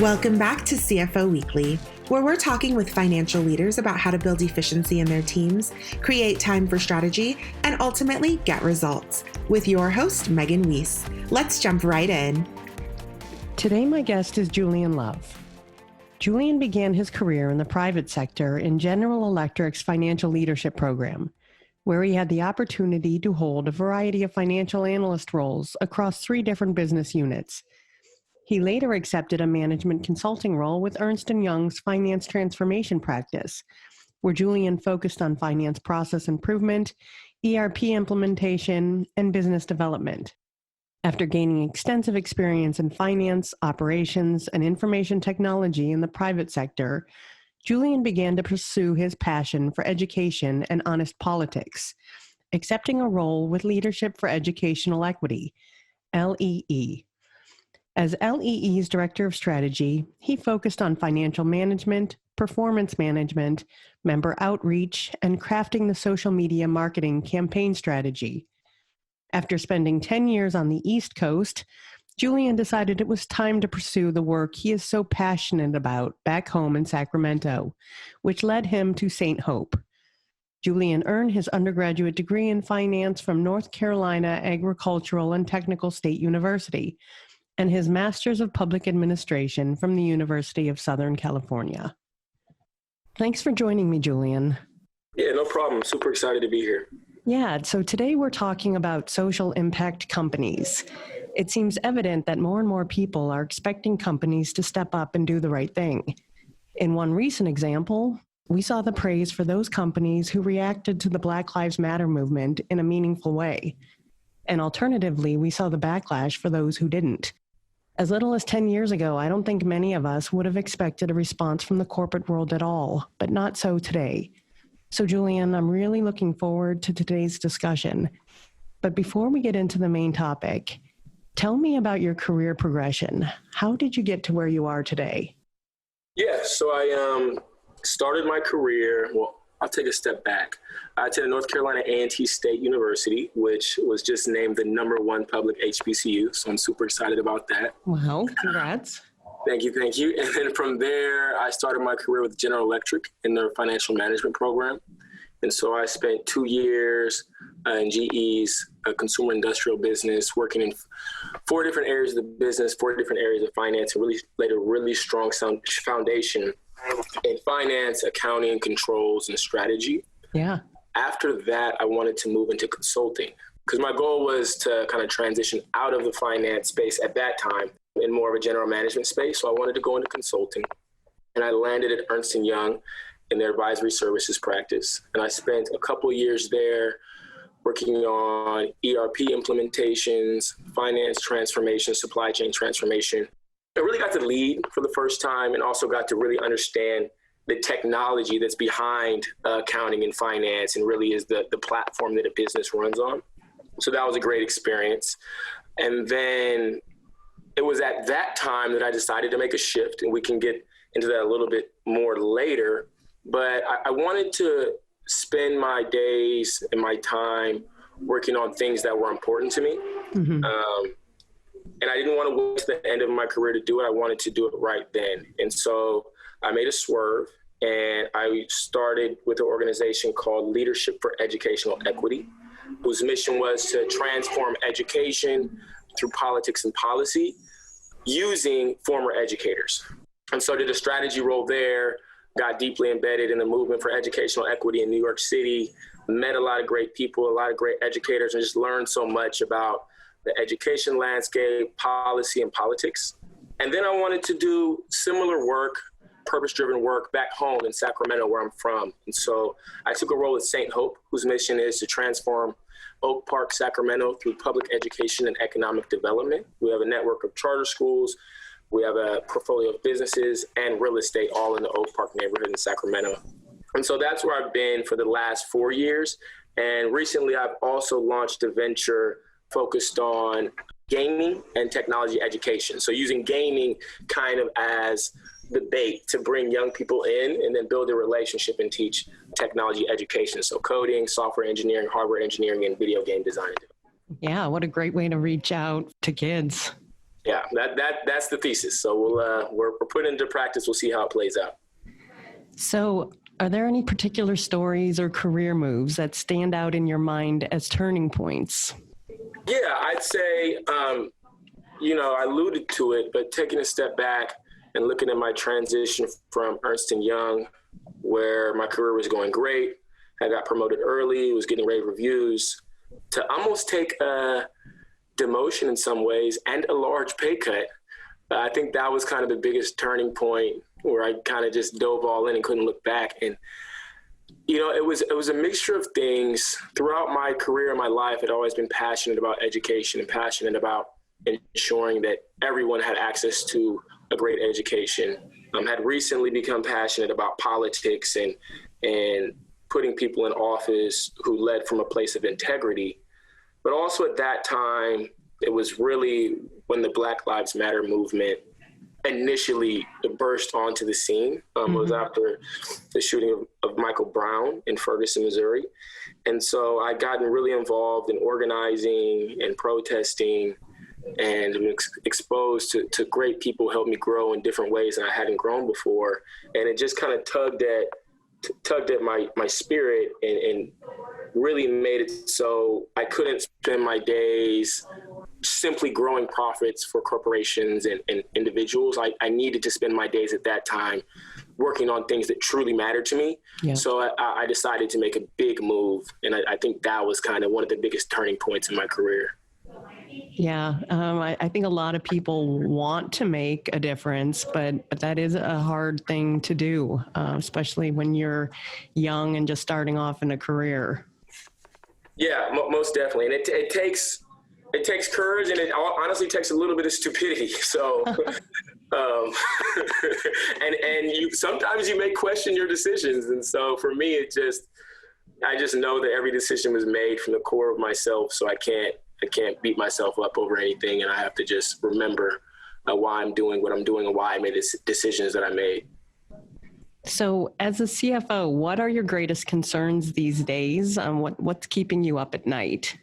Welcome back to CFO Weekly, where we're talking with financial leaders about how to build efficiency in their teams, create time for strategy, and ultimately get results. With your host, Megan Weiss. Let's jump right in. Today, my guest is Julian Love. Julian began his career in the private sector in General Electric's financial leadership program, where he had the opportunity to hold a variety of financial analyst roles across 3 different business units. He later accepted a management consulting role with Ernst & Young's finance transformation practice, where Julian focused on finance process improvement, ERP implementation, and business development. After gaining extensive experience in finance, operations, and information technology in the private sector, Julian began to pursue his passion for education and honest politics, accepting a role with Leadership for Educational Equity, LEE. As LEE's Director of Strategy, he focused on financial management, performance management, member outreach, and crafting the social media marketing campaign strategy. After spending 10 years on the East Coast, Julian decided it was time to pursue the work he is so passionate about back home in Sacramento, which led him to St. Hope. Julian earned his undergraduate degree in finance from North Carolina Agricultural and Technical State University, and his Master's of Public Administration from the University of Southern California. Thanks for joining me, Julian. Yeah, no problem. Super excited to be here. Yeah, so today we're talking about social impact companies. It seems evident that more and more people are expecting companies to step up and do the right thing. In one recent example, we saw the praise for those companies who reacted to the Black Lives Matter movement in a meaningful way. And alternatively, we saw the backlash for those who didn't. As little as 10 years ago, I don't think many of us would have expected a response from the corporate world at all, but not so today. So Julian, I'm really looking forward to today's discussion. But before we get into the main topic, tell me about your career progression. How did you get to where you are today? Yeah, so I started my career, I'll take a step back. I attended North Carolina A&T State University, which was just named the #1 public HBCU. So I'm super excited about that. Wow, congrats. Thank you. And then from there, I started my career with General Electric in their financial management program. And so I spent 2 years in GE's consumer industrial business, working in 4 different areas of the business, 4 different areas of finance, and really laid a really strong foundation in finance, accounting, controls, and strategy. Yeah. After that, I wanted to move into consulting because my goal was to kind of transition out of the finance space at that time in more of a general management space. So I wanted to go into consulting, and I landed at Ernst & Young in their advisory services practice. And I spent a couple of years there working on ERP implementations, finance transformation, supply chain transformation. I really got to lead for the first time and also got to really understand the technology that's behind accounting and finance and really is the platform that a business runs on. So that was a great experience. And then it was at that time that I decided to make a shift, and we can get into that a little bit more later. But I wanted to spend my days and my time working on things that were important to me. Mm-hmm. And I didn't want to wait to the end of my career to do it. I wanted to do it right then. And so I made a swerve, and I started with an organization called Leadership for Educational Equity, whose mission was to transform education through politics and policy using former educators. And so did a strategy role there, got deeply embedded in the movement for educational equity in New York City, met a lot of great people, a lot of great educators, and just learned so much about the education landscape, policy, and politics. And then I wanted to do similar work, purpose-driven work back home in Sacramento, where I'm from. And so I took a role at St. Hope, whose mission is to transform Oak Park, Sacramento through public education and economic development. We have a network of charter schools. We have a portfolio of businesses and real estate all in the Oak Park neighborhood in Sacramento. And so that's where I've been for the last 4 years. And recently I've also launched a venture focused on gaming and technology education. So using gaming kind of as the bait to bring young people in and then build a relationship and teach technology education. So coding, software engineering, hardware engineering, and video game design. Yeah, what a great way to reach out to kids. Yeah, that's the thesis. So we're putting into practice. We'll see how it plays out. So are there any particular stories or career moves that stand out in your mind as turning points? Yeah, I'd say, I alluded to it, but taking a step back and looking at my transition from Ernst & Young, where my career was going great, I got promoted early, was getting rave reviews, to almost take a demotion in some ways and a large pay cut. I think that was kind of the biggest turning point where I kind of just dove all in and couldn't look back. And, it was a mixture of things. Throughout my career and my life, I'd always been passionate about education and passionate about ensuring that everyone had access to a great education. Had recently become passionate about politics and putting people in office who led from a place of integrity. But also at that time, it was really when the Black Lives Matter movement initially burst onto the scene. It was after the shooting of Michael Brown in Ferguson, Missouri. And so I'd gotten really involved in organizing and protesting and exposed to great people who helped me grow in different ways that I hadn't grown before. And it just kind of tugged at my spirit and really made it so I couldn't spend my days simply growing profits for corporations and individuals. I needed to spend my days at that time working on things that truly mattered to me. Yeah. So I decided to make a big move. And I think that was kind of one of the biggest turning points in my career. Yeah, I think a lot of people want to make a difference, but that is a hard thing to do, especially when you're young and just starting off in a career. Yeah, most definitely. And it takes courage, and it honestly takes a little bit of stupidity. So, and you sometimes you may question your decisions. And so for me, I just know that every decision was made from the core of myself. So I can't beat myself up over anything, and I have to just remember why I'm doing what I'm doing and why I made the decisions that I made. So as a CFO, what are your greatest concerns these days? What's keeping you up at night?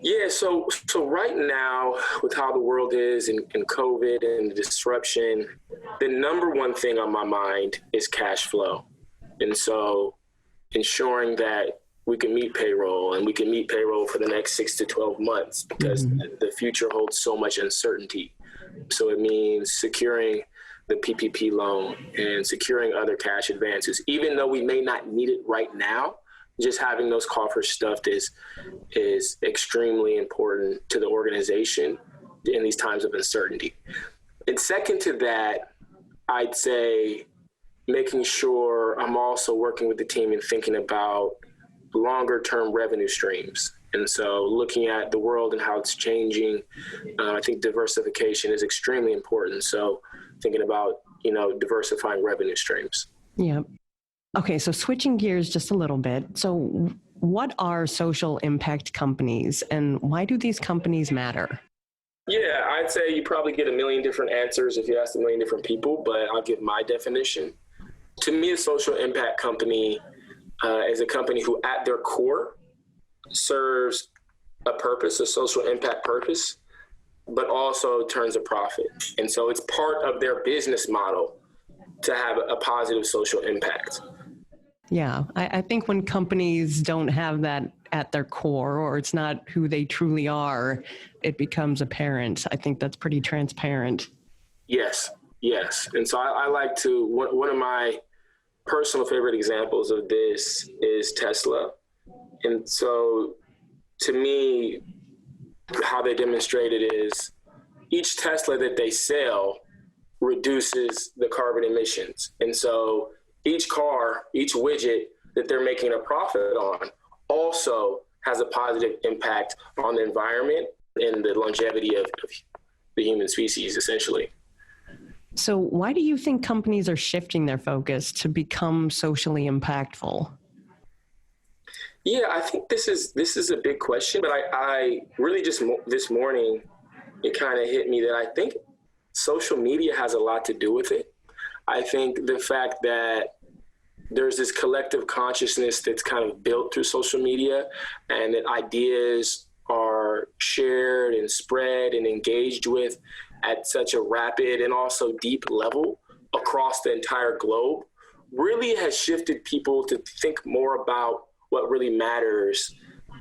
Yeah, so right now, with how the world is and COVID and the disruption, the number one thing on my mind is cash flow. And so ensuring that we can meet payroll, and we can meet payroll for the next 6 to 12 months, because the future holds so much uncertainty. So it means securing the PPP loan and securing other cash advances, even though we may not need it right now. Just having those coffers stuffed is extremely important to the organization in these times of uncertainty. And second to that, I'd say making sure I'm also working with the team and thinking about longer term revenue streams. And so looking at the world and how it's changing, I think diversification is extremely important. So thinking about, diversifying revenue streams. Yeah. Okay. So switching gears just a little bit. So what are social impact companies, and why do these companies matter? Yeah, I'd say you probably get a million different answers if you ask a million different people, but I'll give my definition. To me, a social impact company is a company who at their core serves a purpose, a social impact purpose, but also turns a profit. And so it's part of their business model to have a positive social impact. Yeah, I think when companies don't have that at their core, or it's not who they truly are, it becomes apparent. I think that's pretty transparent. Yes. And so I like to, one of my personal favorite examples of this is Tesla. And so to me, how they demonstrate it is each Tesla that they sell reduces the carbon emissions. And so each car, each widget that they're making a profit on also has a positive impact on the environment and the longevity of the human species, essentially. So why do you think companies are shifting their focus to become socially impactful? Yeah, I think this is a big question, but I really just this morning, it kind of hit me that I think social media has a lot to do with it. I think the fact that there's this collective consciousness that's kind of built through social media, and that ideas are are shared and spread and engaged with at such a rapid and also deep level across the entire globe really has shifted people to think more about what really matters,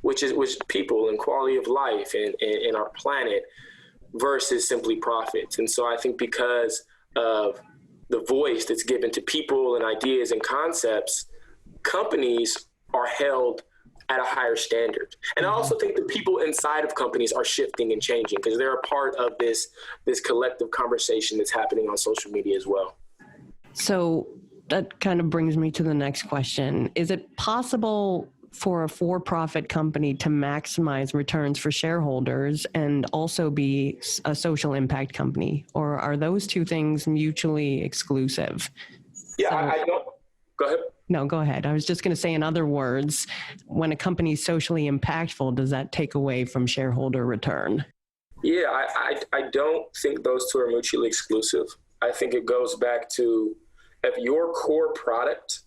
which is people and quality of life and our planet versus simply profits. And so I think because of the voice that's given to people and ideas and concepts, companies are held at a higher standard. And I also think the people inside of companies are shifting and changing because they're a part of this collective conversation that's happening on social media as well. So that kind of brings me to the next question. Is it possible for a for-profit company to maximize returns for shareholders and also be a social impact company? Or are those two things mutually exclusive? Yeah, I don't. Go ahead. No, go ahead. I was just going to say, in other words, when a company is socially impactful, does that take away from shareholder return? Yeah, I don't think those two are mutually exclusive. I think it goes back to if your core product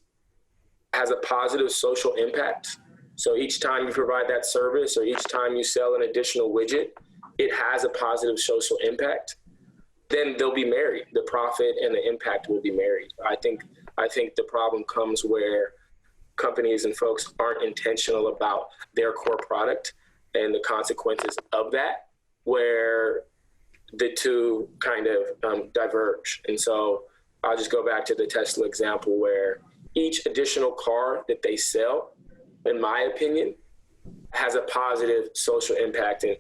has a positive social impact, so each time you provide that service or each time you sell an additional widget, it has a positive social impact, then they'll be married. The profit and the impact will be married. I think the problem comes where companies and folks aren't intentional about their core product and the consequences of that, where the two kind of diverge. And so I'll just go back to the Tesla example where each additional car that they sell, in my opinion, has a positive social impact and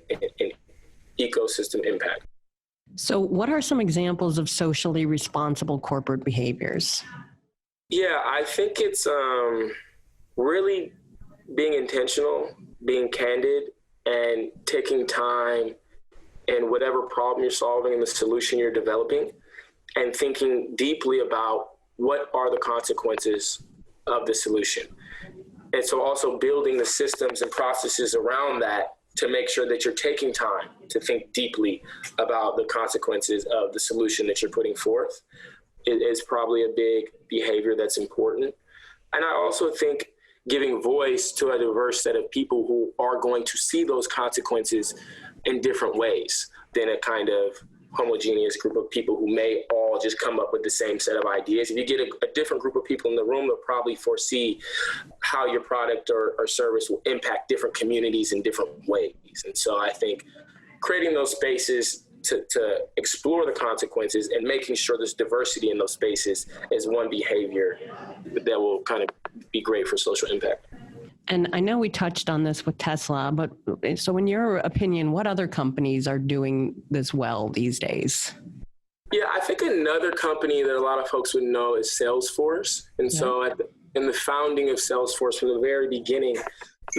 ecosystem impact. So what are some examples of socially responsible corporate behaviors? Yeah, I think it's really being intentional, being candid, and taking time in whatever problem you're solving and the solution you're developing, and thinking deeply about what are the consequences of the solution. And so also building the systems and processes around that to make sure that you're taking time to think deeply about the consequences of the solution that you're putting forth is probably a big behavior that's important. And I also think giving voice to a diverse set of people who are going to see those consequences in different ways than a kind of homogeneous group of people who may all just come up with the same set of ideas. If you get a different group of people in the room, they'll probably foresee how your product or service will impact different communities in different ways. And so I think creating those spaces to explore the consequences and making sure there's diversity in those spaces is one behavior that will kind of be great for social impact. And I know we touched on this with Tesla, but so in your opinion, what other companies are doing this well these days? Yeah, I think another company that a lot of folks would know is Salesforce. And so in the founding of Salesforce, from the very beginning,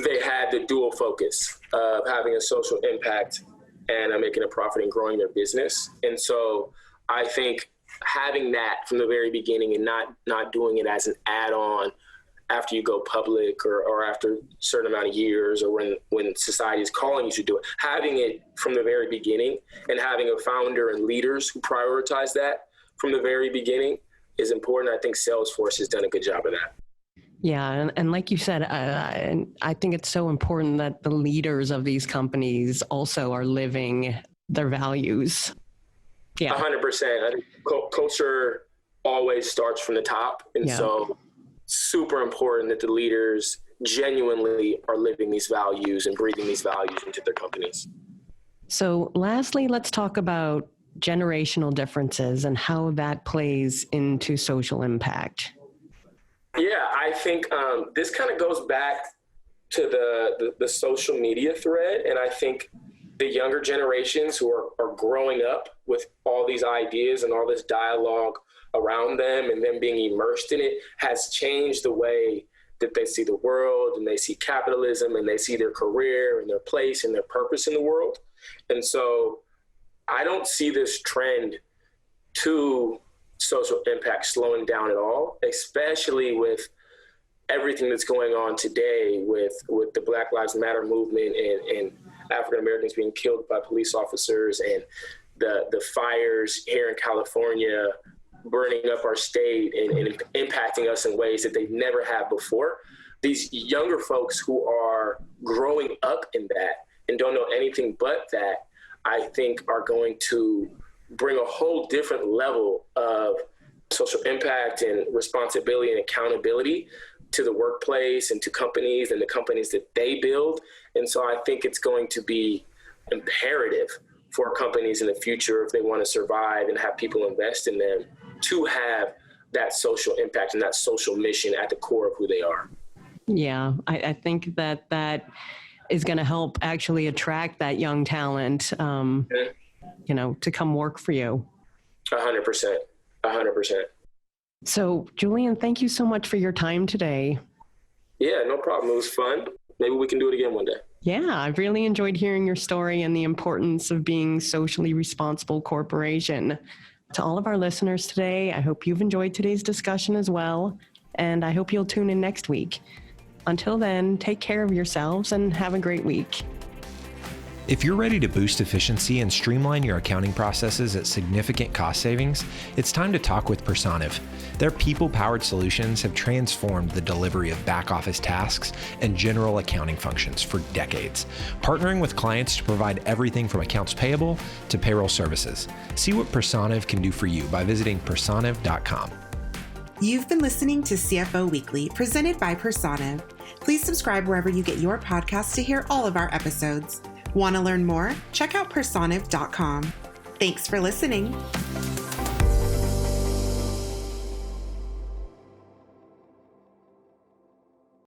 they had the dual focus of having a social impact and making a profit and growing their business. And so I think having that from the very beginning and not doing it as an add-on after you go public or after a certain amount of years or when society is calling you to do it, having it from the very beginning and having a founder and leaders who prioritize that from the very beginning is important. I think Salesforce has done a good job of that. Yeah. And like you said, I think it's so important that the leaders of these companies also are living their values. Yeah. 100%. I think culture always starts from the top. And so super important that the leaders genuinely are living these values and breathing these values into their companies. So lastly, let's talk about generational differences and how that plays into social impact. Yeah, I think this kind of goes back to the social media thread. And I think the younger generations who are growing up with all these ideas and all this dialogue around them and them being immersed in it has changed the way that they see the world and they see capitalism and they see their career and their place and their purpose in the world. And so I don't see this trend to social impact slowing down at all, especially with everything that's going on today with the Black Lives Matter movement and African Americans being killed by police officers and the fires here in California burning up our state and impacting us in ways that they never have before. These younger folks who are growing up in that and don't know anything but that, I think are going to bring a whole different level of social impact and responsibility and accountability to the workplace and to companies and the companies that they build. And so I think it's going to be imperative for companies in the future, if they want to survive and have people invest in them, to have that social impact and that social mission at the core of who they are. Yeah, I think that is going to help actually attract that young talent, to come work for you. 100%. 100%. So, Julian, thank you so much for your time today. Yeah, no problem. It was fun. Maybe we can do it again one day. Yeah, I've really enjoyed hearing your story and the importance of being socially responsible corporation. To all of our listeners today, I hope you've enjoyed today's discussion as well, and I hope you'll tune in next week. Until then, take care of yourselves and have a great week. If you're ready to boost efficiency and streamline your accounting processes at significant cost savings, it's time to talk with Personiv. Their people-powered solutions have transformed the delivery of back-office tasks and general accounting functions for decades, partnering with clients to provide everything from accounts payable to payroll services. See what Personiv can do for you by visiting personiv.com. You've been listening to CFO Weekly, presented by Personiv. Please subscribe wherever you get your podcasts to hear all of our episodes. Want to learn more? Check out personiv.com. Thanks for listening.